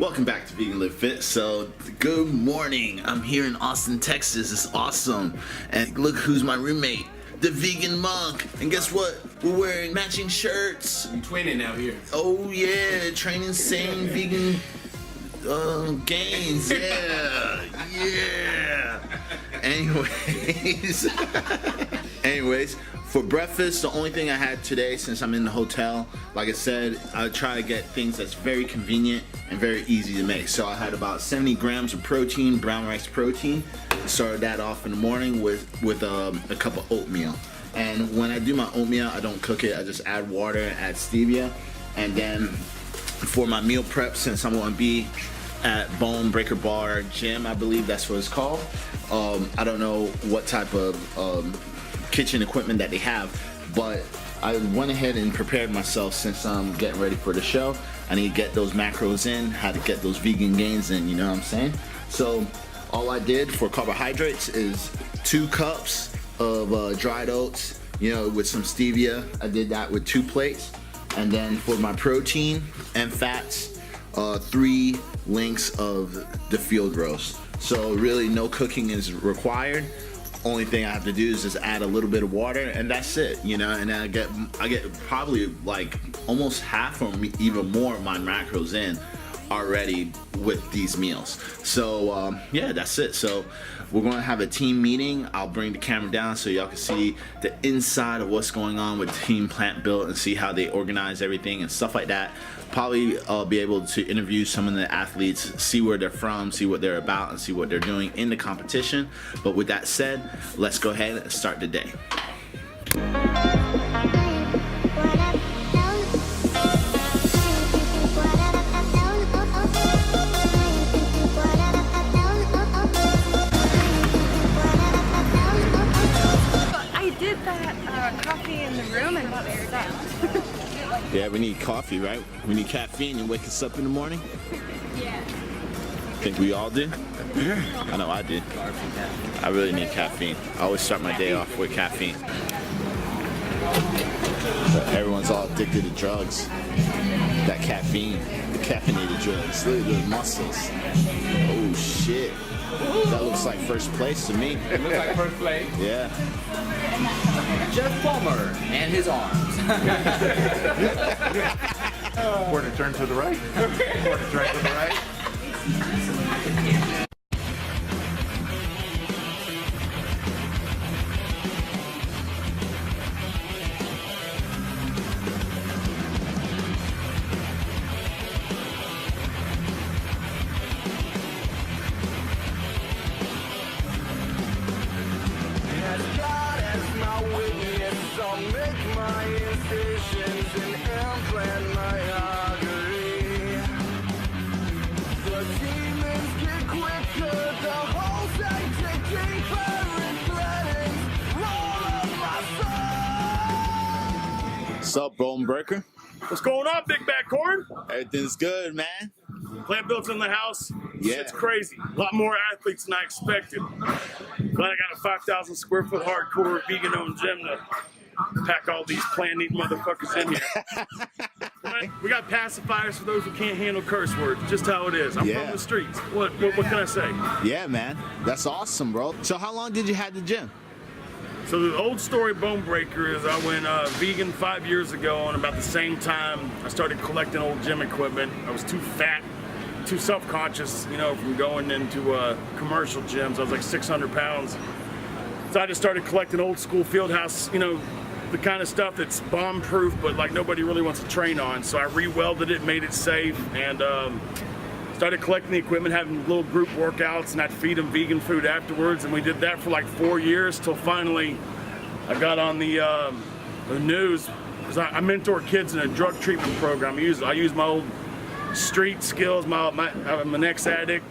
Welcome back to Vegan Live Fit. So, good morning. I'm here in Austin, Texas. It's awesome. And look who's my roommate, the Vegan Monk. And guess what? We're wearing matching shirts. I'm twinning out here. Oh yeah, training same vegan gains. Yeah, yeah. Anyways, for breakfast, the only thing I had today, since I'm in the hotel, like I said, I try to get things that's very convenient and very easy to make. So I had about 70 grams of protein, brown rice protein. Started that off in the morning with a cup of oatmeal. And when I do my oatmeal, I don't cook it. I just add water, add stevia, and then for my meal prep, since I'm going to be at Bone Breaker Bar Gym, I believe that's what it's called. I don't know what type of kitchen equipment that they have, but I went ahead and prepared myself since I'm getting ready for the show. I need to get those macros in, how to get those vegan gains in, you know what I'm saying? So all I did for carbohydrates is 2 cups of dried oats, you know, with some stevia. I did that with 2 plates. And then for my protein and fats, 3 links of the field roast. So really no cooking is required. Only thing I have to do is just add a little bit of water, and that's it, you know. And then I get probably like almost half or even more of my macros in already with these meals. So yeah, that's it. So we're gonna have a team meeting. I'll bring the camera down so y'all can see the inside of what's going on with Team Plantbuilt and see how they organize everything and stuff like that. Probably be able to interview some of the athletes, see where they're from, see what they're about, and see what they're doing in the competition. But with that said, let's go ahead and start the day. Coffee in the room and what we're done. Yeah, we need coffee, right? We need caffeine to wake us up in the morning. Yeah. Think we all did? I know I did. I really need caffeine. I always start my day off with caffeine. But everyone's all addicted to drugs. That caffeine, the caffeinated drugs. Look at those muscles. Oh shit. That looks like first place to me. It looks like first place. Yeah. Jeff Palmer and his arms. Quarter turn to the right. Quarter turn to the right. What's up, Bone Breaker? What's going on, Big Bad Korin? Everything's good, man. Plantbuilt's in the house. Yeah. Shit's crazy. A lot more athletes than I expected. Glad I got a 5,000 square foot hardcore vegan-owned gym to pack all these plant-eating motherfuckers in here. We got pacifiers for those who can't handle curse words. Just how it is. I'm from the streets. What can I say? Yeah, man. That's awesome, bro. So how long did you have the gym? So the old story Bone Breaker is I went vegan 5 years ago, and about the same time I started collecting old gym equipment. I was too fat, too self-conscious, you know, from going into commercial gyms. I was like 600 pounds. So I just started collecting old school field house, you know, the kind of stuff that's bomb-proof, but like nobody really wants to train on. So I re-welded it, made it safe, and started collecting the equipment, having little group workouts, and I'd feed them vegan food afterwards. And we did that for like 4 years till finally I got on the news because I mentor kids in a drug treatment program. I use my old street skills. I'm an ex-addict,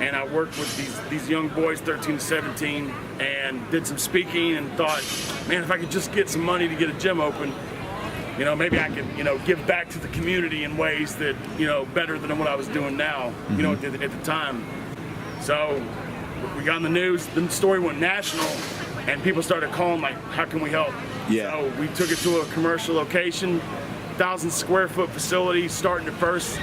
and I worked with these young boys, 13 to 17, and did some speaking and thought, man, if I could just get some money to get a gym open, you know, maybe I could, you know, give back to the community in ways that, you know, better than what I was doing now, you know, at the time. So we got on the news, then the story went national, and people started calling like, how can we help? Yeah. So we took it to a commercial location, 1,000 square foot facility, starting at first.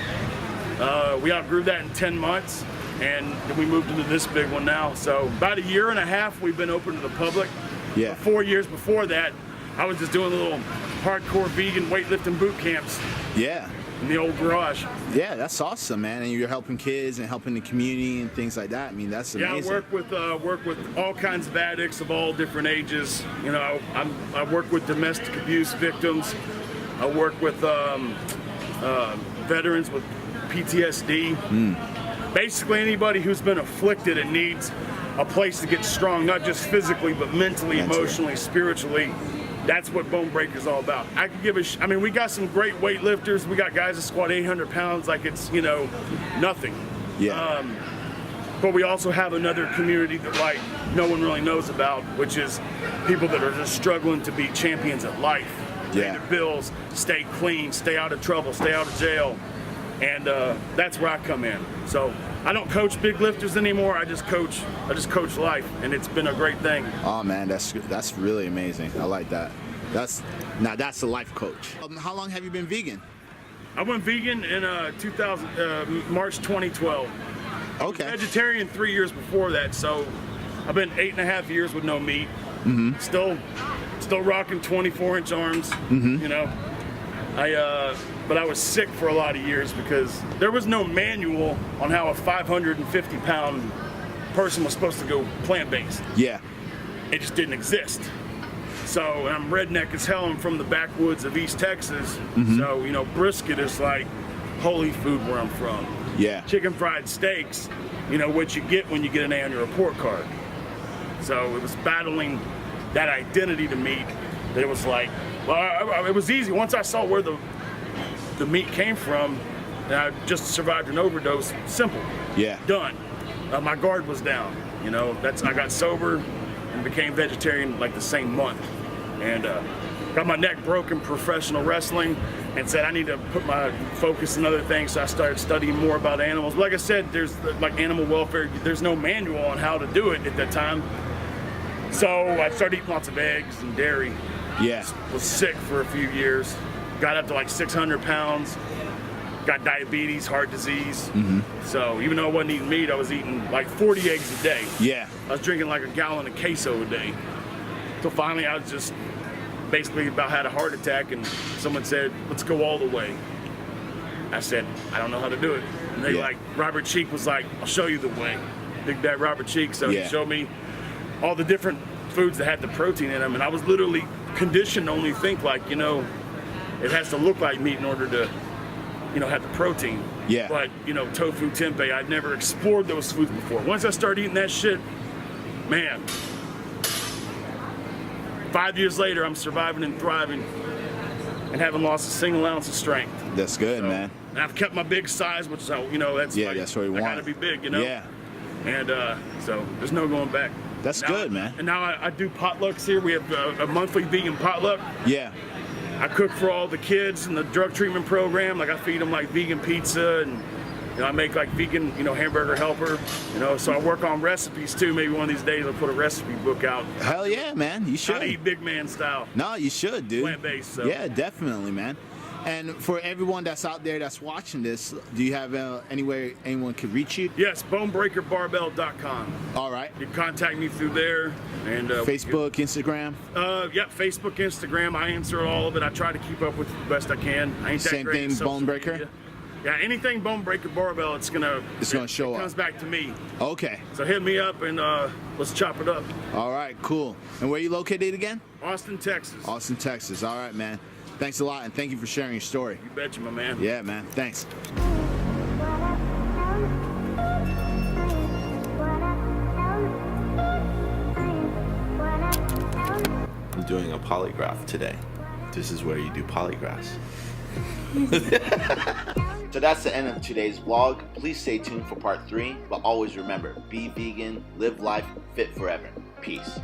We outgrew that in 10 months, and then we moved into this big one now. So about a year and a half we've been open to the public. Yeah. 4 years before that, I was just doing little hardcore vegan weightlifting boot camps Yeah. in the old garage. Yeah, that's awesome, man. And you're helping kids and helping the community and things like that. I mean, that's Yeah, amazing. I work with all kinds of addicts of all different ages. You know, I work with domestic abuse victims. I work with veterans with PTSD. Basically, anybody who's been afflicted and needs a place to get strong, not just physically, but mentally, emotionally, spiritually. That's what Bone Breaker's all about. I could give I mean, we got some great weightlifters. We got guys that squat 800 pounds like it's, you know, nothing. Yeah. But we also have another community that like no one really knows about, which is people that are just struggling to be champions at life. Pay their bills, stay clean, stay out of trouble, stay out of jail. And that's where I come in. So I don't coach big lifters anymore. I just coach life, and it's been a great thing. Oh man, that's really amazing. I like that. That's a life coach. How long have you been vegan? I went vegan in March 2012. Okay. I was vegetarian 3 years before that, so I've been 8.5 years with no meat. Still rocking 24-inch arms. You know, but I was sick for a lot of years because there was no manual on how a 550-pound person was supposed to go plant-based. Yeah. It just didn't exist. So I'm redneck as hell. I'm from the backwoods of East Texas. So, you know, brisket is like holy food where I'm from. Yeah. Chicken fried steaks, you know, what you get when you get an A on your report card. So it was battling that identity to meat that it was like, well, it was easy. Once I saw where the meat came from, and I just survived an overdose, simple. Yeah. Done. My guard was down. You know, I got sober and became vegetarian like the same month. And got my neck broken professional wrestling and said I need to put my focus in other things. So I started studying more about animals. Like I said, there's like animal welfare. There's no manual on how to do it at that time. So I started eating lots of eggs and dairy. Yeah. Was sick for a few years. Got up to like 600 pounds. Got diabetes, heart disease. So even though I wasn't eating meat, I was eating like 40 eggs a day. Yeah. I was drinking like a gallon of queso a day. So finally I was just basically about had a heart attack, and someone said, let's go all the way. I said, I don't know how to do it. And they like, Robert Cheek was like, I'll show you the way. Big Dad Robert Cheek. So he showed me all the different foods that had the protein in them. And I was literally conditioned to only think like, you know, it has to look like meat in order to, you know, have the protein. Yeah. But, you know, tofu, tempeh, I'd never explored those foods before. Once I started eating that shit, man, 5 years later, I'm surviving and thriving and haven't lost a single ounce of strength. That's good, man. And I've kept my big size, which is how, you know, that's like, that's what we want. I gotta be big, you know? Yeah. And so there's no going back. That's now, good, man. And now I do potlucks here. We have a monthly vegan potluck. Yeah. I cook for all the kids in the drug treatment program. Like I feed them like vegan pizza, and you know I make like vegan, you know, hamburger helper. You know, so I work on recipes too. Maybe one of these days I'll put a recipe book out. Hell yeah, man. You should. How to eat big man style. No, you should, dude. Plant-based. So. Yeah, definitely, man. And for everyone that's out there that's watching this, do you have anywhere anyone could reach you? Yes, bonebreakerbarbell.com. All right. You can contact me through there. And Facebook, Instagram? Yep, Facebook, Instagram. I answer all of it. I try to keep up with it the best I can. I ain't that Same great thing, at social Bone Breaker? media. Yeah, anything Bone Breaker Barbell, it's gonna show it up. comes back to me. Okay. So hit me up and let's chop it up. All right, cool. And where are you located again? Austin, Texas. Austin, Texas. All right, man. Thanks a lot, and thank you for sharing your story. You betcha, my man. Yeah, man. Thanks. I'm doing a polygraph today. This is where you do polygraphs. So that's the end of today's vlog. Please stay tuned for part 3, but always remember, be vegan, live life, fit forever. Peace.